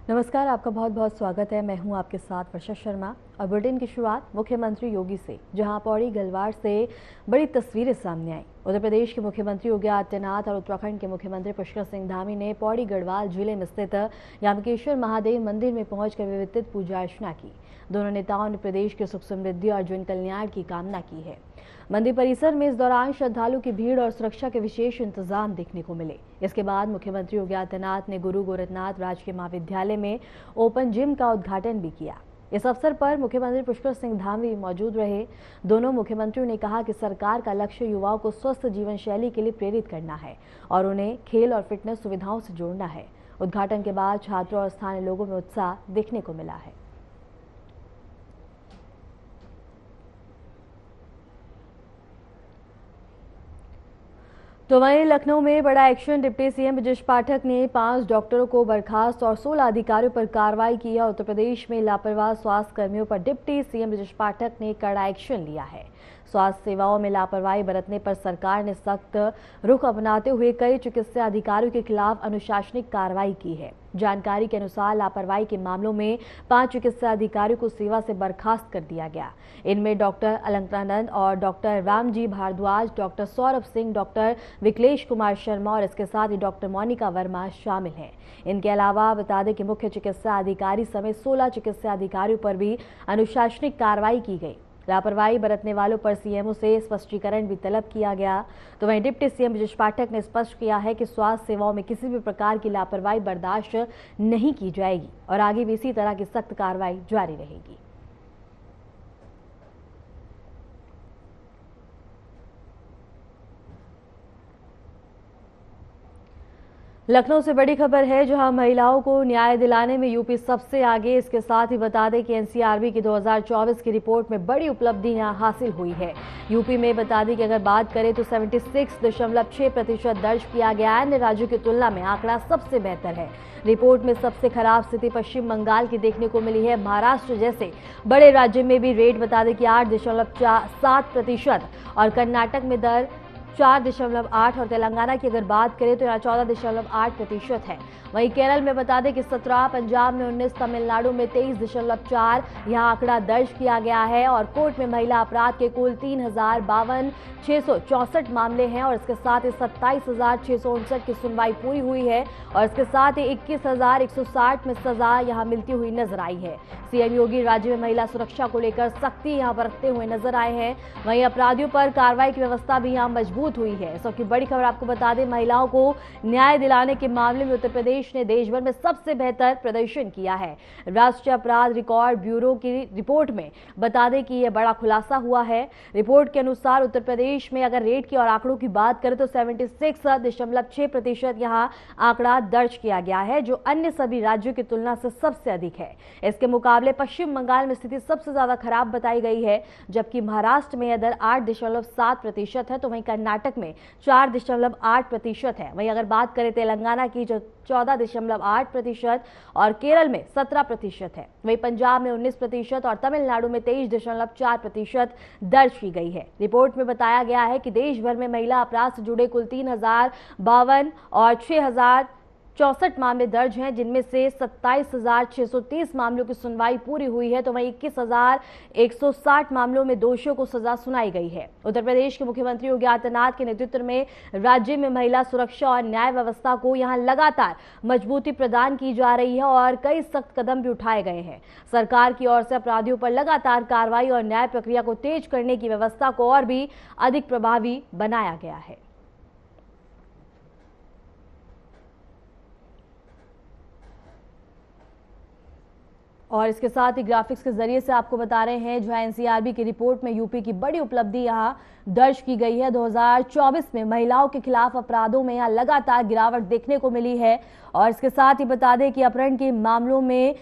नमस्कार, आपका बहुत बहुत स्वागत है। मैं हूं आपके साथ वर्षा शर्मा और बुलेटिन की शुरुआत मुख्यमंत्री योगी से, जहां पौड़ी गलवार से बड़ी तस्वीरें सामने आई। उत्तर प्रदेश के मुख्यमंत्री योगी आदित्यनाथ और उत्तराखंड के मुख्यमंत्री पुष्कर सिंह धामी ने पौड़ी गढ़वाल जिले में स्थित यामकेश्वर महादेव मंदिर में पहुंचकर विविध पूजा अर्चना की। दोनों नेताओं ने प्रदेश की सुख समृद्धि और जन कल्याण की कामना की है। मंदिर परिसर में इस दौरान श्रद्धालु की भीड़ और सुरक्षा के विशेष इंतजाम देखने को मिले। इसके बाद मुख्यमंत्री योगी आदित्यनाथ ने गुरु गोरखनाथ राजकीय महाविद्यालय में ओपन जिम का उद्घाटन भी किया। इस अवसर पर मुख्यमंत्री पुष्कर सिंह धामी मौजूद रहे। दोनों मुख्यमंत्रियों ने कहा कि सरकार का लक्ष्य युवाओं को स्वस्थ जीवन शैली के लिए प्रेरित करना है और उन्हें खेल और फिटनेस सुविधाओं से जोड़ना है। उद्घाटन के बाद छात्रों और स्थानीय लोगों में उत्साह देखने को मिला है। तो वहीं लखनऊ में बड़ा एक्शन। डिप्टी सीएम बृजेश पाठक ने 5 डॉक्टरों को बर्खास्त और 16 अधिकारियों पर कार्रवाई की है। उत्तर प्रदेश में लापरवाह स्वास्थ्य कर्मियों पर डिप्टी सीएम बृजेश पाठक ने कड़ा एक्शन लिया है। स्वास्थ्य सेवाओं में लापरवाही बरतने पर सरकार ने सख्त रुख अपनाते हुए कई चिकित्सा अधिकारियों के खिलाफ अनुशासनिक कार्रवाई की है। जानकारी के अनुसार लापरवाही के मामलों में 5 चिकित्सा अधिकारियों को सेवा से बर्खास्त कर दिया गया। इनमें डॉक्टर अलंकरानंद और doctor Ramji Bhardwaj, doctor Saurabh Singh, doctor Vikalesh Kumar Sharma और इसके साथ ही डॉक्टर मोनिका वर्मा शामिल हैं। इनके अलावा बता दें कि मुख्य चिकित्सा अधिकारी समेत 16 चिकित्सा अधिकारियों पर भी अनुशासनिक कार्रवाई की गई। लापरवाही बरतने वालों पर सीएमओ से स्पष्टीकरण भी तलब किया गया। तो वहीं डिप्टी सीएम बृजेश पाठक ने स्पष्ट किया है कि स्वास्थ्य सेवाओं में किसी भी प्रकार की लापरवाही बर्दाश्त नहीं की जाएगी और आगे भी इसी तरह की सख्त कार्रवाई जारी रहेगी। लखनऊ से बड़ी खबर है, जहां महिलाओं को न्याय दिलाने में यूपी सबसे आगे। इसके साथ ही बता दें कि एनसीआरबी की 2024 की रिपोर्ट में बड़ी उपलब्धि यहां हासिल हुई है। यूपी में बता दें कि अगर बात करें तो 76.6% दर्ज किया गया है। अन्य राज्यों की तुलना में आंकड़ा सबसे बेहतर है। रिपोर्ट में सबसे खराब स्थिति पश्चिम बंगाल की देखने को मिली है। महाराष्ट्र जैसे बड़े राज्य में भी रेट बता दें कि 8.7% और कर्नाटक में दर 4.8 और तेलंगाना की अगर बात करें तो यहाँ 14.8% है। वहीं केरल में बता दें कि 17, पंजाब में 19, तमिलनाडु में 23.4 यहाँ आंकड़ा दर्ज किया गया है। और कोर्ट में महिला अपराध के कुल 3,052,664 मामले हैं और इसके साथ ही 27,659 की सुनवाई पूरी हुई है और इसके साथ ही 21,160 में सजा यहाँ मिलती हुई नजर आई है। सीएम योगी राज्य में महिला सुरक्षा को लेकर सख्ती यहाँ बरतते हुए नजर आए हैं। वहीं अपराधियों पर कार्रवाई की व्यवस्था भी यहाँ मजबूत हुई है। इस वक्त की बड़ी खबर आपको बता दें, महिलाओं को न्याय दिलाने के मामले में उत्तर प्रदेश ने देश भर में सबसे बेहतर प्रदर्शन किया है। राष्ट्रीय अपराध रिकॉर्ड ब्यूरो की रिपोर्ट में बता दें कि यह बड़ा खुलासा हुआ है। रिपोर्ट के अनुसार उत्तर प्रदेश में अगर रेट की और आंकड़ों की बात करें तो 76.6% यहां आंकड़ा दर्ज किया गया है, जो अन्य सभी राज्यों की तुलना से सबसे अधिक है। इसके मुकाबले पश्चिम बंगाल में स्थिति सबसे ज्यादा खराब बताई गई है, जबकि महाराष्ट्र में यह दर 8.7% है। तो वहीं कर्नाटक में 4.8% है। वहीं अगर बात करें तेलंगाना की, जो 14.8% और केरल में 17% है। वहीं पंजाब में 19% और तमिलनाडु में 23.4% दर्ज की गई है। रिपोर्ट में बताया गया है कि देश भर में महिला अपराध से जुड़े कुल 3,052 और 6,064 मामले दर्ज हैं, जिनमें से 27,630 मामलों की सुनवाई पूरी हुई है। तो वहीं 21,160 मामलों में दोषियों को सजा सुनाई गई है। उत्तर प्रदेश के मुख्यमंत्री योगी आदित्यनाथ के नेतृत्व में राज्य में महिला सुरक्षा और न्याय व्यवस्था को यहां लगातार मजबूती प्रदान की जा रही है और कई सख्त कदम भी उठाए गए हैं। सरकार की ओर से अपराधियों पर लगातार कार्रवाई और न्याय प्रक्रिया को तेज करने की व्यवस्था को और भी अधिक प्रभावी बनाया गया है। और इसके साथ ही ग्राफिक्स के जरिए से आपको बता रहे हैं, जहां एनसीआरबी की रिपोर्ट में यूपी की बड़ी उपलब्धि यहां दर्ज की गई है। 2024 में महिलाओं के खिलाफ अपराधों में यहां लगातार गिरावट देखने को मिली है। और इसके साथ ही बता दें कि अपहरण के मामलों में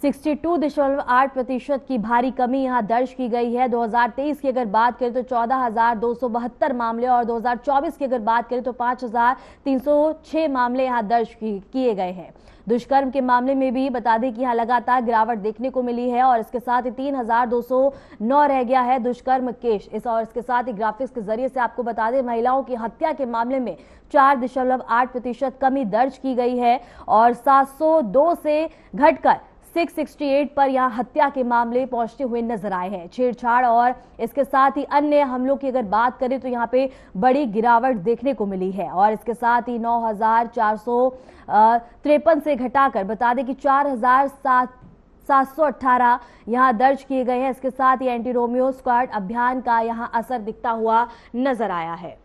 62.8% की भारी कमी यहां दर्ज की गई है। 2023 की अगर बात करें तो 14,272 मामले और 2024 की अगर बात करें तो 5,306 मामले यहां दर्ज किए गए हैं। दुष्कर्म के मामले में भी बता दें कि यहां लगातार गिरावट देखने को मिली है और इसके साथ ही 3,209 रह गया है दुष्कर्म केस। और इसके साथ ही ग्राफिक्स के जरिए से आपको बता दें महिलाओं की हत्या के मामले में 4.8% कमी दर्ज की गई है और 702 से घटकर 668 पर यहां हत्या के मामले पहुंचते हुए नजर आए हैं। छेड़छाड़ और इसके साथ ही अन्य हमलों की अगर बात करें तो यहां पे बड़ी गिरावट देखने को मिली है और इसके साथ ही 9,453 से घटाकर बता दें कि 4,718 यहां दर्ज किए गए हैं। इसके साथ ही एंटी रोमियो स्क्वाड अभियान का यहां असर दिखता हुआ नजर आया है।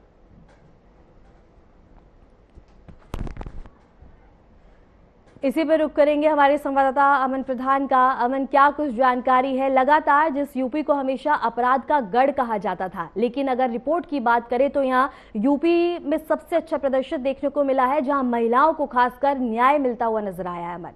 इसी पर रुक करेंगे हमारे संवाददाता अमन प्रधान का। अमन, क्या कुछ जानकारी है? लगातार जिस यूपी को हमेशा अपराध का गढ़ कहा जाता था, लेकिन अगर रिपोर्ट की बात करें तो यहाँ यूपी में सबसे अच्छा प्रदर्शन देखने को मिला है, जहां महिलाओं को खासकर न्याय मिलता हुआ नजर आया है। अमन,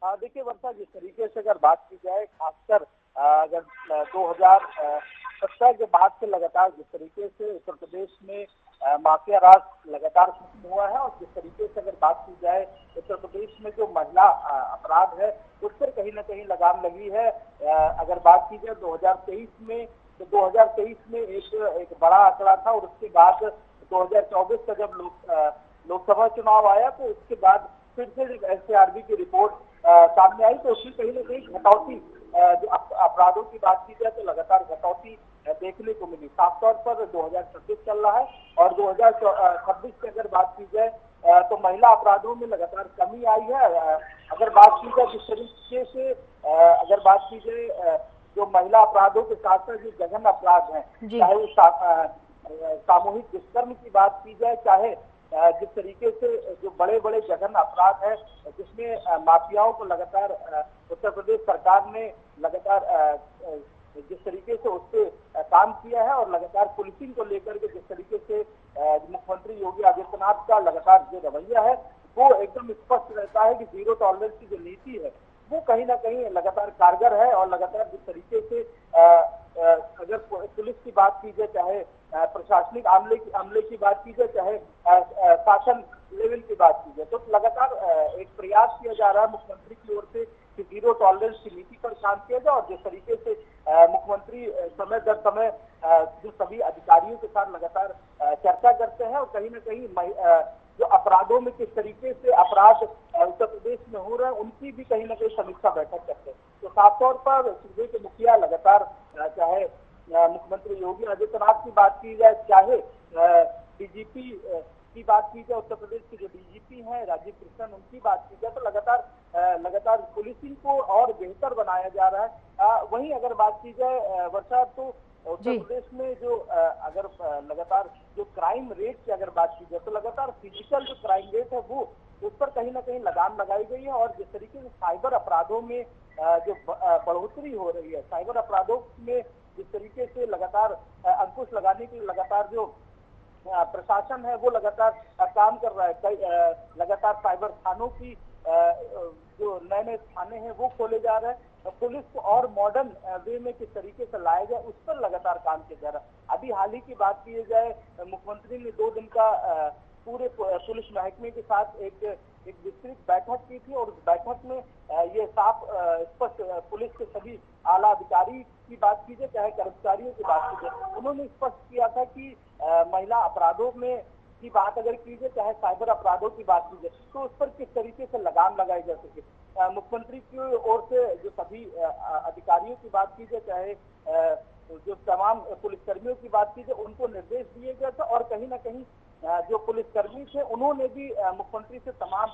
देखिए वर्षा, जिस तरीके से अगर बात की जाए, खासकर अगर 2017 के बाद से लगातार जिस तरीके से उत्तर प्रदेश में माफिया राज लगातार खत्म हुआ है और जिस तरीके से अगर बात की जाए उत्तर प्रदेश में जो महिला अपराध है उस पर कहीं ना कहीं लगाम लगी है। अगर बात की जाए 2023 में, तो 2023 में एक बड़ा आंकड़ा था और उसके बाद 2024 का जब लोकसभा चुनाव आया तो उसके बाद फिर से जब एसएआरबी की रिपोर्ट सामने आई तो उसमें कहीं ना कहीं घटौती, जो अपराधों की बात की जाए तो लगातार घटौती देखने को मिली। साफ तौर पर 2026 चल रहा है और 2026 की अगर बात की जाए तो महिला अपराधों में लगातार कमी आई है। अगर बात की जाए जिस तरीके से अगर बात की जाए जो महिला अपराधों के साथ साथ जो जघन्य अपराध हैं, चाहे वो सामूहिक दुष्कर्म की बात की जाए, चाहे जिस तरीके से जो बड़े बड़े जघन्य अपराध है जिसमें माफियाओं को लगातार उत्तर प्रदेश सरकार ने लगातार जिस तरीके से उस पर काम किया है और लगातार पुलिसिंग को लेकर के जिस तरीके से मुख्यमंत्री योगी आदित्यनाथ का लगातार जो रवैया है वो एकदम स्पष्ट रहता है कि जीरो टॉलरेंस की जो नीति है वो कहीं ना कहीं लगातार कारगर है। और लगातार जिस तरीके से अगर पुलिस की बात की जाए, चाहे प्रशासनिक अमले की बात की जाए, चाहे शासन लेवल की बात की जाए, तो लगातार एक प्रयास किया जा रहा है मुख्यमंत्री की ओर से कि जीरो टॉलरेंस की नीति पर काम किया जाए। और जिस तरीके से मुख्यमंत्री समय दर समय जो सभी अधिकारियों के साथ लगातार चर्चा करते हैं और कहीं ना कहीं जो अपराधों में किस तरीके से अपराध उत्तर प्रदेश में हो रहे हैं उनकी भी कहीं ना कहीं समीक्षा बैठक करते हैं। तो साफ तौर पर सूबे के मुखिया लगातार, चाहे मुख्यमंत्री योगी आदित्यनाथ की बात की जाए, चाहे डीजीपी की बात की जाए, उत्तर प्रदेश के जो डीजीपी हैं राजीव कृष्णन, उनकी बात की जाए, तो लगातार पुलिसिंग को और बेहतर बनाया जा रहा है। वहीं अगर बात की जाए वर्षा, तो उत्तर प्रदेश में जो अगर लगातार जो क्राइम रेट की अगर बात की जाए तो लगातार फिजिकल जो क्राइम रेट है वो उस पर कहीं ना कहीं लगाम लगाई गई है। और जिस तरीके से साइबर अपराधों में जो बढ़ोतरी हो रही है, साइबर अपराधों में जिस तरीके से लगातार अंकुश लगाने के लिए लगातार जो प्रशासन है वो लगातार काम कर रहा है। कई लगातार साइबर थानों की जो नए नए थाने हैं वो खोले जा रहे हैं। पुलिस को और मॉडर्न वे में किस तरीके से लाया जाए उस पर लगातार काम किया जा रहा है। अभी हाल ही की बात की जाए, मुख्यमंत्री ने 2 दिन का पूरे पुलिस महकमे के साथ एक विस्तृत बैठक की थी और उस बैठक में ये साफ स्पष्ट पुलिस के सभी आला अधिकारी की बात की जाए, चाहे कर्मचारियों की बात की जाए, उन्होंने स्पष्ट किया था कि महिला अपराधों में की बात अगर की जाए, चाहे साइबर अपराधों की बात की जाए, तो उस पर किस तरीके से लगाम लगाई जा सके। मुख्यमंत्री की ओर से जो सभी अधिकारियों की बात की जाए, चाहे जो तमाम पुलिसकर्मियों की बात की जाए, उनको निर्देश दिए गए थे और कहीं ना कहीं जो पुलिसकर्मी थे उन्होंने भी मुख्यमंत्री से तमाम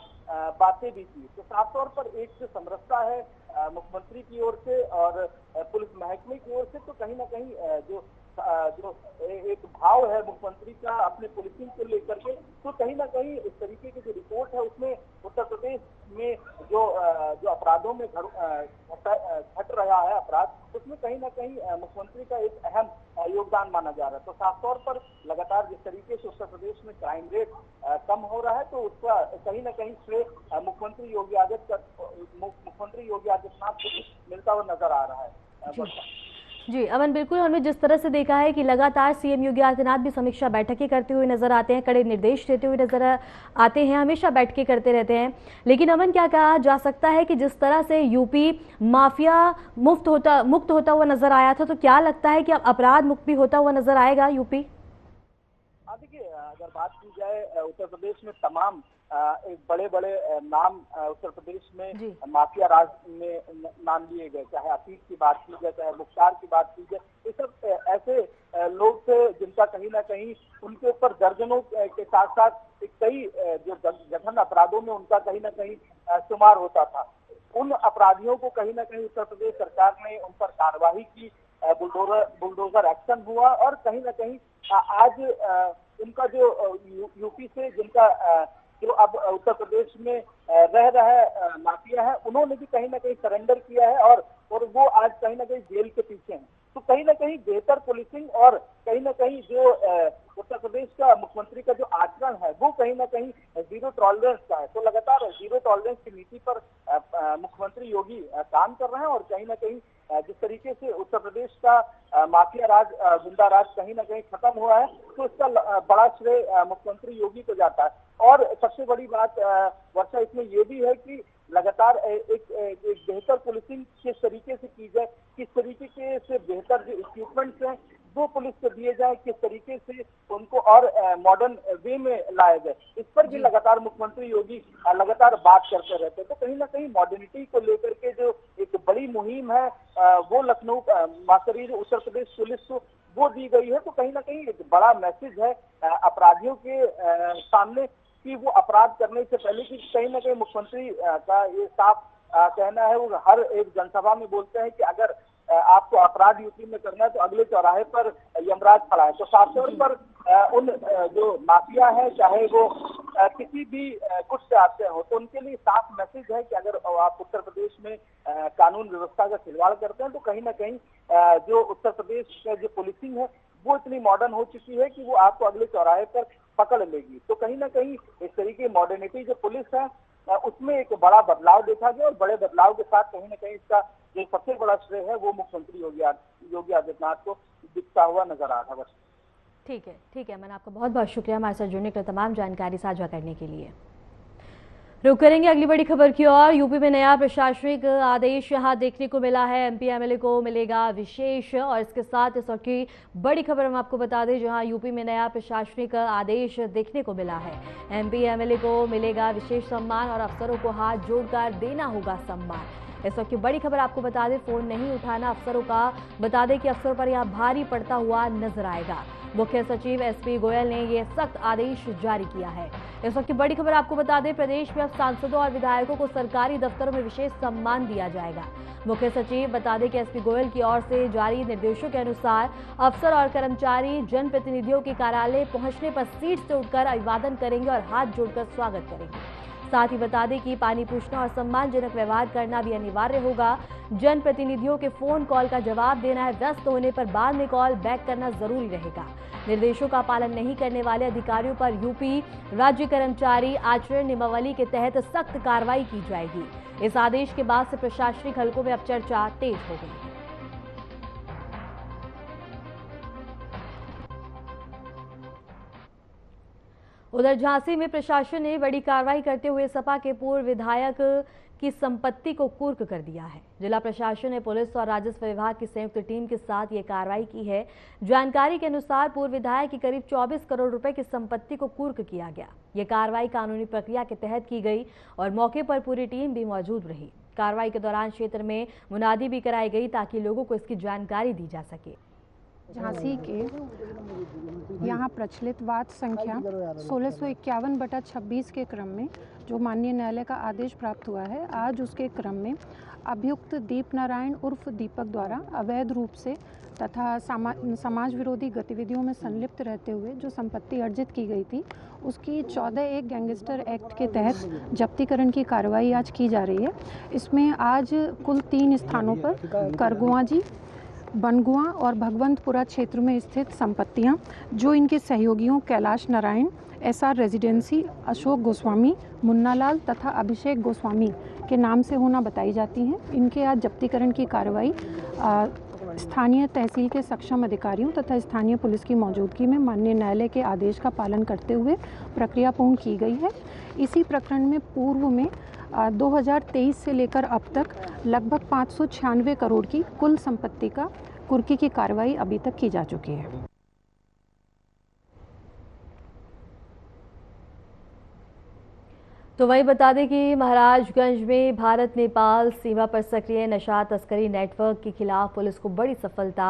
बातें भी की। तो साफ तौर पर एक जो समरसता है मुख्यमंत्री की ओर से और पुलिस महकमे की ओर से, तो कहीं ना कहीं जो एक भाव है मुख्यमंत्री का अपने पुलिसिंग को लेकर के, तो कहीं ना कहीं इस तरीके की जो रिपोर्ट है उसमें उत्तर प्रदेश में जो अपराधों में घट रहा है अपराध, तो इसमें कहीं ना कहीं मुख्यमंत्री का एक अहम योगदान माना जा रहा है। तो साफ तौर पर लगातार जिस तरीके से उत्तर प्रदेश में क्राइम रेट कम हो रहा है, तो उसका कहीं ना कहीं श्रेय मुख्यमंत्री योगी आदित्यनाथ को मिलता हुआ नजर आ रहा है। जी अमन, बिल्कुल हमने जिस तरह से देखा है कि लगातार सीएम योगी आदित्यनाथ भी समीक्षा बैठकें करते हुए नजर आते हैं, कड़े निर्देश देते हुए नजर आते हैं, हमेशा बैठकें करते रहते हैं। लेकिन अमन, क्या कहा जा सकता है कि जिस तरह से यूपी माफिया मुक्त होता हुआ नजर आया था, तो क्या लगता है कि अब अपराध मुक्त भी होता हुआ नजर आएगा यूपी? देखिए, अगर बात की जाए उत्तर प्रदेश में तमाम एक बड़े बड़े नाम उत्तर प्रदेश में माफिया राज में नाम लिए गए, चाहे अतीक की बात की जाए, चाहे मुख्तार की बात की जाए, ये सब ऐसे लोग थे जिनका कहीं ना कहीं उनके ऊपर दर्जनों के साथ साथ कई जो जघन्य अपराधों में उनका कहीं ना कहीं शुमार होता था। उन अपराधियों को कहीं ना कहीं उत्तर प्रदेश सरकार ने उन पर कार्रवाई की, बुलडोजर एक्शन हुआ, और कहीं ना कहीं आज उनका जो यूपी से जिनका जो अब उत्तर प्रदेश में रह रहा है माफिया है, उन्होंने भी कहीं ना कहीं सरेंडर किया है और वो आज कहीं ना कहीं जेल के पीछे हैं। तो कहीं ना कहीं बेहतर पुलिसिंग और कहीं ना कहीं जो उत्तर प्रदेश का मुख्यमंत्री का जो आचरण है वो कहीं ना कहीं जीरो टॉलरेंस का है। तो लगातार जीरो टॉलरेंस की नीति पर मुख्यमंत्री योगी काम कर रहे हैं, और कहीं ना कहीं जिस तरीके से उत्तर प्रदेश का माफिया राज, गुंडा राज कहीं ना कहीं खत्म हुआ है, तो इसका बड़ा श्रेय मुख्यमंत्री योगी को जाता है। और सबसे बड़ी बात वर्षा इसमें ये भी है कि लगातार एक बेहतर पुलिसिंग किस तरीके से की जाए, किस तरीके से बेहतर जो इक्विपमेंट्स हैं वो पुलिस को दिए जाए, किस तरीके से उनको और मॉडर्न वे में लाया जाए, इस पर भी लगातार मुख्यमंत्री योगी लगातार बात करते रहते हैं। तो कहीं ना कहीं मॉडर्निटी को लेकर के जो एक बड़ी मुहिम है वो लखनऊ मास्टरीज उत्तर प्रदेश पुलिस को वो दी गई है। तो कहीं ना कहीं एक बड़ा मैसेज है अपराधियों के सामने कि वो अपराध करने से पहले, कि कहीं ना कहीं मुख्यमंत्री का ये साफ कहना है, वो हर एक जनसभा में बोलते हैं कि अगर आपको अपराध यूपी में करना है तो अगले चौराहे पर यमराज खड़ा है। तो साफ तौर पर उन जो माफिया है, चाहे वो किसी भी कुछ से आते हो, तो उनके लिए साफ मैसेज है कि अगर आप उत्तर प्रदेश में कानून व्यवस्था का खिलवाड़ करते हैं, तो कहीं ना कहीं जो उत्तर प्रदेश का जो पुलिसिंग है वो इतनी मॉडर्न हो चुकी है कि वो आपको अगले चौराहे पर पकड़ लेगी। तो कहीं ना कहीं इस तरीके मॉडर्निटी जो पुलिस है उसमें एक बड़ा बदलाव देखा गया, और बड़े बदलाव के साथ कहीं ना कहीं इसका जो सबसे बड़ा श्रेय है वो मुख्यमंत्री योगी आदित्यनाथ को दिखता हुआ नजर आ रहा है। ठीक है, मैंने आपका बहुत बहुत शुक्रिया हमारे साथ जुड़ने के लिए, तमाम जानकारी साझा करने के लिए। रुक करेंगे अगली बड़ी खबर की ओर। यूपी में नया प्रशासनिक आदेश यहां देखने को मिला है, एमपी एमएलए को मिलेगा विशेष, और इसके साथ इस वक्त की बड़ी खबर हम आपको बता दें, जहां यूपी में नया प्रशासनिक आदेश देखने को मिला है। एमपी एमएलए को मिलेगा विशेष सम्मान और अफसरों को हाथ जोड़कर देना होगा सम्मान। इस वक्त की बड़ी खबर आपको बता दें, फोन नहीं उठाना अफसरों का, बता दें कि अफसरों पर यहां भारी पड़ता हुआ नजर आएगा। मुख्य सचिव एसपी गोयल ने यह सख्त आदेश जारी किया है। इस वक्त की बड़ी खबर आपको बता दें, प्रदेश में अब सांसदों और विधायकों को सरकारी दफ्तरों में विशेष सम्मान दिया जाएगा। मुख्य सचिव बता दें कि एसपी गोयल की ओर से जारी निर्देशों के अनुसार अफसर और कर्मचारी जनप्रतिनिधियों के कार्यालय पहुंचने पर सीट से उठकर अभिवादन करेंगे और हाथ जोड़कर स्वागत करेंगे। साथ ही बता दें कि पानी पूछना और सम्मानजनक व्यवहार करना भी अनिवार्य होगा। जनप्रतिनिधियों के फोन कॉल का जवाब देना है, व्यस्त होने पर बाद में कॉल बैक करना जरूरी रहेगा। निर्देशों का पालन नहीं करने वाले अधिकारियों पर यूपी राज्य कर्मचारी आचरण नियमावली के तहत सख्त कार्रवाई की जाएगी। इस आदेश के बाद से प्रशासनिक हलकों में अब चर्चा तेज हो गई है। उधर झांसी में प्रशासन ने बड़ी कार्रवाई करते हुए सपा के पूर्व विधायक की संपत्ति को कुर्क कर दिया है। जिला प्रशासन ने पुलिस और राजस्व विभाग की संयुक्त टीम के साथ ये कार्रवाई की है। जानकारी के अनुसार पूर्व विधायक की करीब 24 करोड़ रुपए की संपत्ति को कुर्क किया गया। ये कार्रवाई कानूनी प्रक्रिया के तहत की गई और मौके पर पूरी टीम भी मौजूद रही। कार्रवाई के दौरान क्षेत्र में मुनादी भी कराई गई ताकि लोगों को इसकी जानकारी दी जा सके। झांसी के यहाँ प्रचलित वाद संख्या 1651/26 के क्रम में जो माननीय न्यायालय का आदेश प्राप्त हुआ है, आज उसके क्रम में अभियुक्त दीप नारायण उर्फ दीपक द्वारा अवैध रूप से तथा समाज विरोधी गतिविधियों में संलिप्त रहते हुए जो संपत्ति अर्जित की गई थी, उसकी 14(1) गैंगस्टर एक्ट के तहत जब्तीकरण की कार्रवाई आज की जा रही है। इसमें आज कुल 3 स्थानों पर करगुआ जी, बनगुआ और भगवंतपुरा क्षेत्र में स्थित संपत्तियां जो इनके सहयोगियों कैलाश नारायण, SR रेजिडेंसी, अशोक गोस्वामी, मुन्नालाल तथा अभिषेक गोस्वामी के नाम से होना बताई जाती हैं। इनके आज जब्तीकरण की कार्रवाई स्थानीय तहसील के सक्षम अधिकारियों तथा स्थानीय पुलिस की मौजूदगी में माननीय न्यायालय के आदेश का पालन करते हुए प्रक्रिया पूर्ण की गई है। इसी प्रकरण में पूर्व में 2023 से लेकर अब तक लगभग 596 करोड़ की कुल संपत्ति का कुर्की की कार्रवाई अभी तक की जा चुकी है। तो वही बता दें कि महाराजगंज में भारत नेपाल सीमा पर सक्रिय नशा तस्करी नेटवर्क के खिलाफ पुलिस को बड़ी सफलता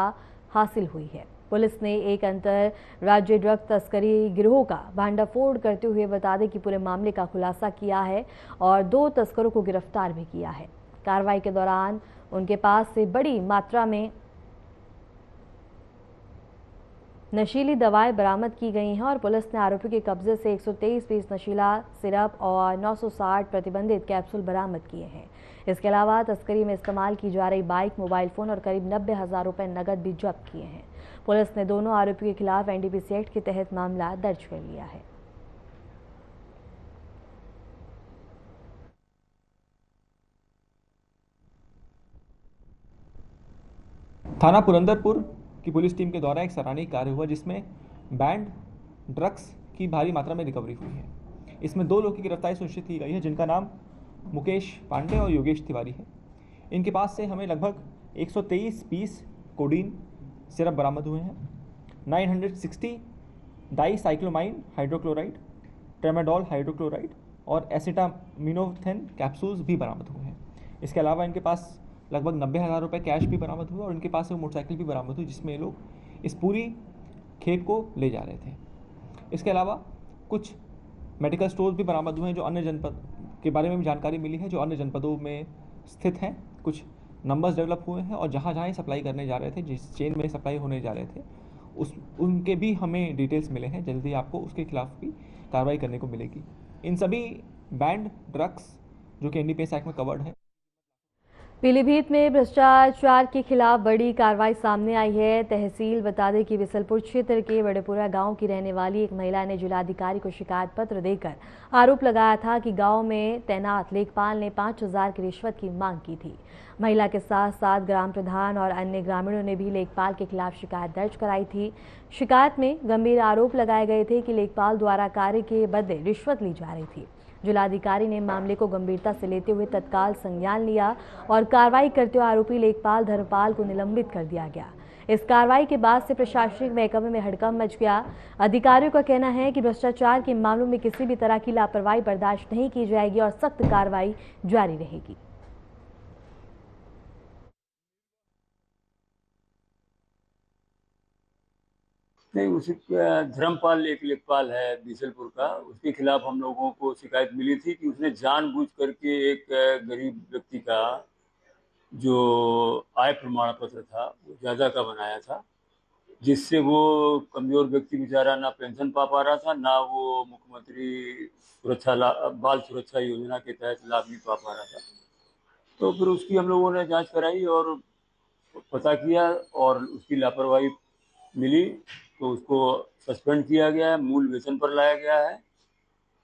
हासिल हुई है। पुलिस ने एक अंतर राज्य ड्रग तस्करी गिरोह का भांडाफोड़ करते हुए बता दें कि पूरे मामले का खुलासा किया है और 2 तस्करों को गिरफ्तार भी किया है। कार्रवाई के दौरान उनके पास से बड़ी मात्रा में नशीली दवाएं बरामद की गई हैं और पुलिस ने आरोपी के कब्जे से 123 पीस नशीला सिरप और 960 प्रतिबंधित कैप्सूल बरामद किए हैं। इसके अलावा तस्करी में इस्तेमाल की जा रही बाइक, मोबाइल फोन और करीब 90,000 रुपए नकद भी जब्त किए हैं। पुलिस ने दोनों आरोपियों के खिलाफ NDPC एक्ट के तहत मामला दर्ज कर लिया है। थाना पुरंदरपुर की पुलिस टीम के द्वारा एक सराहनीय कार्य हुआ जिसमें बैंड ड्रग्स की भारी मात्रा में रिकवरी हुई है। इसमें 2 लोगों की गिरफ्तारी सुनिश्चित की गई है जिनका नाम मुकेश पांडे और योगेश तिवारी है। इनके पास से हमें लगभग 123 पीस कोडीन सिरप बरामद हुए हैं, 960 डाईसाइक्लोमाइन हाइड्रोक्लोराइड, ट्रेमाडोल हाइड्रोक्लोराइड और एसिटामिनोफेन कैप्सूल्स भी बरामद हुए हैं। इसके अलावा इनके पास लगभग 90,000 रुपये कैश भी बरामद हुआ और इनके पास से मोटरसाइकिल भी बरामद हुई जिसमें ये लोग इस पूरी खेप को ले जा रहे थे। इसके अलावा कुछ मेडिकल स्टोर्स भी बरामद हुए हैं जो अन्य जनपद के बारे में भी जानकारी मिली है, जो अन्य जनपदों में स्थित हैं। कुछ नंबर्स डेवलप हुए हैं और जहाँ जहाँ सप्लाई करने जा रहे थे, जिस चेन में सप्लाई होने जा रहे थे, उनके भी हमें डिटेल्स मिले हैं। जल्दी आपको उसके खिलाफ भी कार्रवाई करने को मिलेगी। इन सभी बैंड ड्रग्स जो कि NDPS एक्ट में कवर्ड है। पीलीभीत में भ्रष्टाचार के खिलाफ बड़ी कार्रवाई सामने आई है। तहसील बता दें कि बिसलपुर क्षेत्र के बड़ेपुरा गांव की रहने वाली एक महिला ने जिलाधिकारी को शिकायत पत्र देकर आरोप लगाया था कि गांव में तैनात लेखपाल ने 5,000 की रिश्वत की मांग की थी। महिला के साथ साथ ग्राम प्रधान और अन्य ग्रामीणों ने भी लेखपाल के खिलाफ शिकायत दर्ज कराई थी। शिकायत में गंभीर आरोप लगाए गए थे कि लेखपाल द्वारा कार्य के बदले रिश्वत ली जा रही थी। जिलाधिकारी ने मामले को गंभीरता से लेते हुए तत्काल संज्ञान लिया और कार्रवाई करते हुए आरोपी लेखपाल धर्मपाल को निलंबित कर दिया गया। इस कार्रवाई के बाद से प्रशासनिक महकमे में हड़कंप मच गया। अधिकारियों का कहना है कि भ्रष्टाचार के मामलों में किसी भी तरह की लापरवाही बर्दाश्त नहीं की जाएगी और सख्त कार्रवाई जारी रहेगी। नहीं, उसी धर्मपाल एक लेखपाल है बीसलपुर का, उसके खिलाफ हम लोगों को शिकायत मिली थी कि उसने जानबूझ करके एक गरीब व्यक्ति का जो आय प्रमाण पत्र था वो ज़्यादा का बनाया था, जिससे वो कमज़ोर व्यक्ति बेचारा ना पेंशन पा रहा था, ना वो मुख्यमंत्री बाल सुरक्षा योजना के तहत लाभ भी पा रहा था। तो फिर उसकी हम लोगों ने जांच कराई और पता किया और उसकी लापरवाही मिली तो उसको सस्पेंड किया गया है, मूल वेतन पर लाया गया है।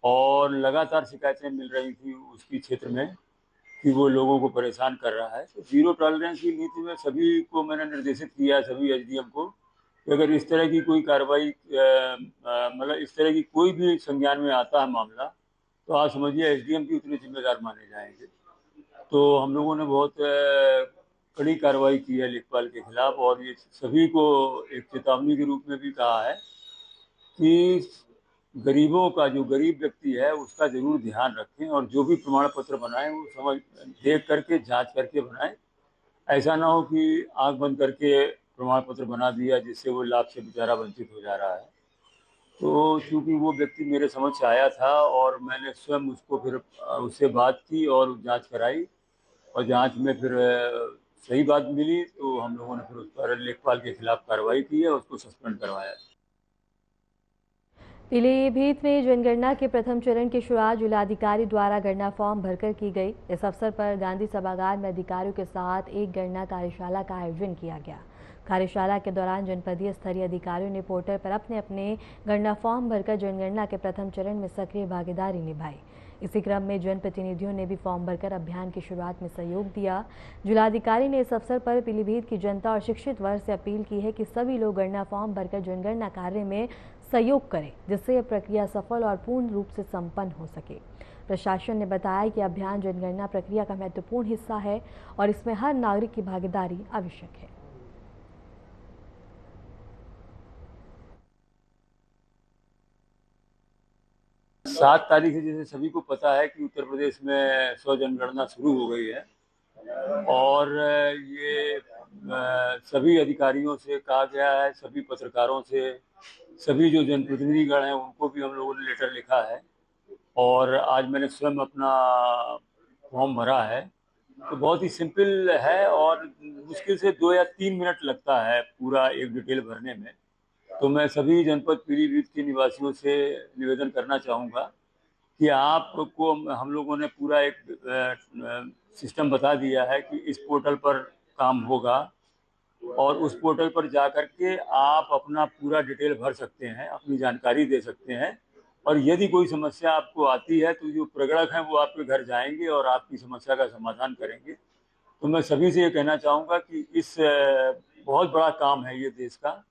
और लगातार शिकायतें मिल रही थी उसकी क्षेत्र में कि वो लोगों को परेशान कर रहा है। तो 0 टॉलरेंस की नीति में सभी को मैंने निर्देशित किया है, सभी SDM को, कि अगर इस तरह की कोई कार्रवाई मतलब इस तरह की कोई भी संज्ञान में आता है मामला, तो आप समझिए SDM भी उतने जिम्मेदार माने जाएंगे। तो हम लोगों ने बहुत कड़ी कार्रवाई की है लेखपाल के खिलाफ और ये सभी को एक चेतावनी के रूप में भी कहा है कि गरीबों का, जो गरीब व्यक्ति है उसका जरूर ध्यान रखें और जो भी प्रमाण पत्र बनाएं वो देख करके जांच करके बनाएं। ऐसा ना हो कि आंख बंद करके प्रमाण पत्र बना दिया जिससे वो लाभ से बेचारा वंचित हो जा रहा है। तो चूँकि वो व्यक्ति मेरे समक्ष आया था और मैंने स्वयं उसको फिर उससे बात की और जाँच कराई और जाँच में फिर सही बात मिली तो हम लोगों ने फिर उस पर लेखपाल के खिलाफ कार्रवाई की है, उसको सस्पेंड करवाया। पीलीभीत में जनगणना के प्रथम चरण की शुरुआत जिलाधिकारी द्वारा गणना फॉर्म भरकर की गई। इस अवसर पर गांधी सभागार में अधिकारियों के साथ एक गणना कार्यशाला का आयोजन किया गया। कार्यशाला के दौरान जनपदीय स्तरीय अधिकारियों ने पोर्टल पर अपने अपने गणना फॉर्म भरकर जनगणना के प्रथम चरण में सक्रिय भागीदारी निभाई। इसी क्रम में जनप्रतिनिधियों ने भी फॉर्म भरकर अभियान की शुरुआत में सहयोग दिया। जिलाधिकारी ने इस अवसर पर पीलीभीत की जनता और शिक्षित वर्ग से अपील की है कि सभी लोग गणना फॉर्म भरकर जनगणना कार्य में सहयोग करें, जिससे यह प्रक्रिया सफल और पूर्ण रूप से संपन्न हो सके। प्रशासन ने बताया कि अभियान जनगणना प्रक्रिया का महत्वपूर्ण हिस्सा है और इसमें हर नागरिक की भागीदारी आवश्यक है। 7 तारीख से जैसे सभी को पता है कि उत्तर प्रदेश में 100 जनगणना शुरू हो गई है और ये सभी अधिकारियों से कहा गया है, सभी पत्रकारों से, सभी जो जनप्रतिनिधिगण हैं उनको भी हम लोगों ने लेटर लिखा है और आज मैंने स्वयं अपना फॉर्म भरा है। तो बहुत ही सिंपल है और मुश्किल से 2 या 3 मिनट लगता है पूरा एक डिटेल भरने में। तो मैं सभी जनपद पीलीभीत के निवासियों से निवेदन करना चाहूँगा कि आपको हम लोगों ने पूरा एक सिस्टम बता दिया है कि इस पोर्टल पर काम होगा और उस पोर्टल पर जा कर के आप अपना पूरा डिटेल भर सकते हैं, अपनी जानकारी दे सकते हैं और यदि कोई समस्या आपको आती है तो जो प्रगणक हैं वो आपके घर जाएंगे और आपकी समस्या का समाधान करेंगे। तो मैं सभी से ये कहना चाहूँगा कि इस बहुत बड़ा काम है ये देश का,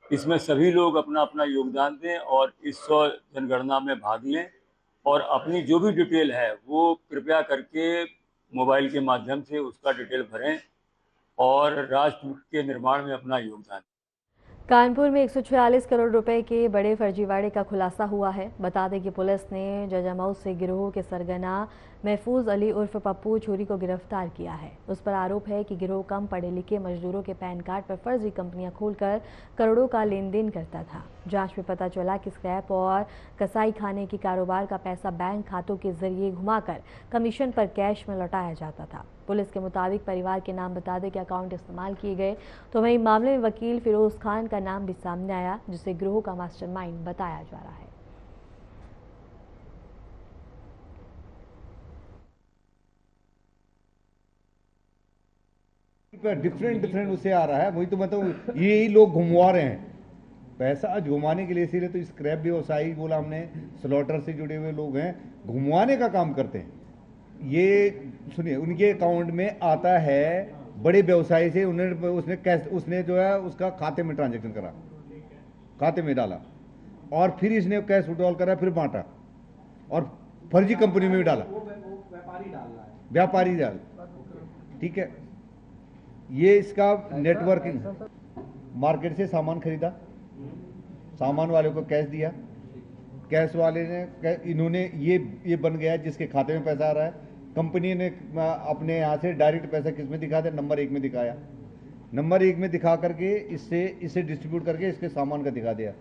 इसमें सभी लोग अपना अपना योगदान दें और इस 100 जनगणना में भाग लें और अपनी जो भी डिटेल है वो कृपया करके मोबाइल के माध्यम से उसका डिटेल भरें और राष्ट्र के निर्माण में अपना योगदान। कानपुर में 146 करोड़ रुपए के बड़े फर्जीवाड़े का खुलासा हुआ है। बता दें कि पुलिस ने जजामऊ से गिरोह के सरगना महफूज अली उर्फ पप्पू छुरी को गिरफ्तार किया है। उस पर आरोप है कि गिरोह कम पढ़े लिखे मजदूरों के पैन कार्ड पर फर्जी कंपनियां खोलकर करोड़ों का लेन देन करता था। जांच में पता चला कि स्क्रैप और कसाई खाने की कारोबार का पैसा बैंक खातों के जरिए घुमाकर कमीशन पर कैश में लौटाया जाता था। पुलिस के मुताबिक परिवार के नाम बता दें कि अकाउंट इस्तेमाल किए गए, तो वहीं मामले में वकील फिरोज खान का नाम भी सामने आया, जिसे गिरोह का मास्टरमाइंड बताया जा रहा है। डिफरेंट उसे आ रहा है, वही तो मतलब यही लोग घुमवा रहे हैं पैसा घुमाने के लिए। इसीलिए तो स्क्रैप व्यवसायी बोला हमने, स्लॉटर से जुड़े हुए लोग हैं, घुमवाने का काम करते हैं। ये सुनिए, उनके अकाउंट में आता है बड़े व्यवसायी से, उसने जो है उसका खाते में ट्रांजैक्शन करा, खाते में डाला और फिर इसने कैश विड्रॉल करा, फिर बांटा और फर्जी कंपनी में भी डाला, व्यापारी डाल। ठीक है, ये इसका नेटवर्किंग। मार्केट से सामान खरीदा, सामान वाले को कैश दिया, कैश वाले ने इन्होंने ये बन गया जिसके खाते में पैसा आ रहा है। कंपनी ने अपने यहाँ से डायरेक्ट पैसा किस में दिखा दिया, नंबर 1 में दिखाया, नंबर 1 में दिखा करके इसे डिस्ट्रीब्यूट करके इसके सामान का दिखा दिया।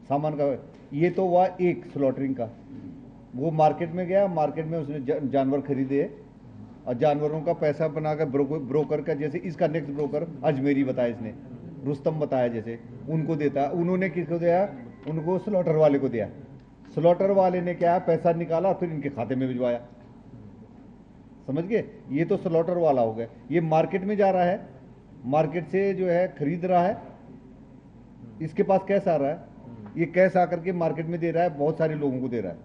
सामान का ये तो हुआ एक स्लॉटरिंग का। वो मार्केट में गया, मार्केट में उसने जानवर खरीदे और जानवरों का पैसा बनाकर ब्रोकर का, जैसे इसका नेक्स्ट ब्रोकर अजमेरी बताया, इसने रुस्तम बताया, जैसे उनको देता, उन्होंने किसको दिया, उनको स्लॉटर वाले को दिया। स्लॉटर वाले ने क्या पैसा निकाला फिर इनके खाते में भिजवाया। समझ गए, ये तो स्लॉटर वाला हो गया। ये मार्केट में जा रहा है, मार्केट से जो है खरीद रहा है, इसके पास कैश आ रहा है, ये कैश आकर के मार्केट में दे रहा है, बहुत सारे लोगों को दे रहा है।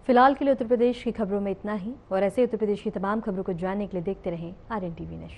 फिलहाल के लिए उत्तर प्रदेश की खबरों में इतना ही, और ऐसे उत्तर प्रदेश की तमाम खबरों को जानने के लिए देखते रहें RNTV नेशन।